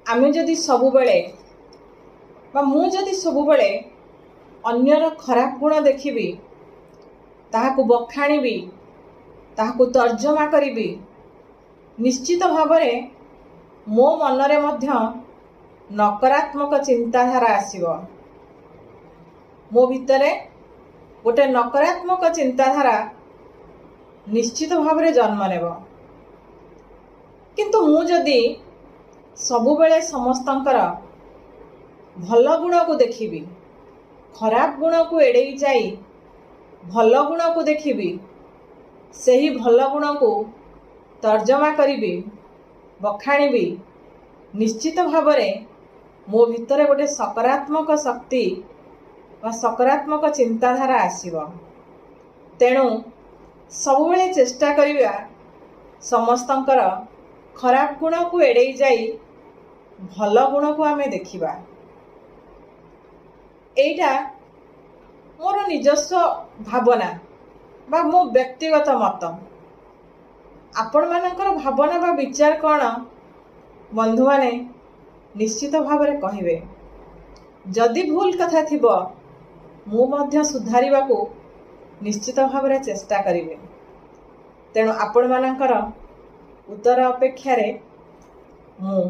आमे जदि सबुबेले बा मु जदि सबुबेले अन्यर खराब गुण देखिबी ताहाकु बखाणीबी ताहाकु तर्जमा करिबी निश्चित भावरे मो मनरे मध्य नकारात्मक चिंताधारा आसीबो। मो भितरे गोटे नकारात्मक चिंताधारा निश्चित भावरे जन्म नेब। किंतु मु जदि सबुबेले समस्तंकर भल गुण को देखिबी खराब गुण को एड़ेई जाई भल गुण को देखिबी सही भल गुण को तर्जमा करिबी बखाणीबी निश्चित भावरे मो भितरे गोटे सकारात्मक शक्ति व सकारात्मक चिंताधारा आसीबो। तेणु सबुबेले चेष्टा करिबा समस्तंकर खराब गुण को एड़ेई जाई भल गुण को आमे देखिबा। एइटा मोर निजस्व भावना बा मो व्यक्तिगत मत। आपण मानकर भावना बा विचार कौन बंधु माने निश्चित भाव में कहिबे। जदि भूल कथा थिबो मु मध्य सुधारिबा को निश्चित भाव में चेष्टा करिबे। तेणु आपण मानकर उत्तर अपेक्षा रे मु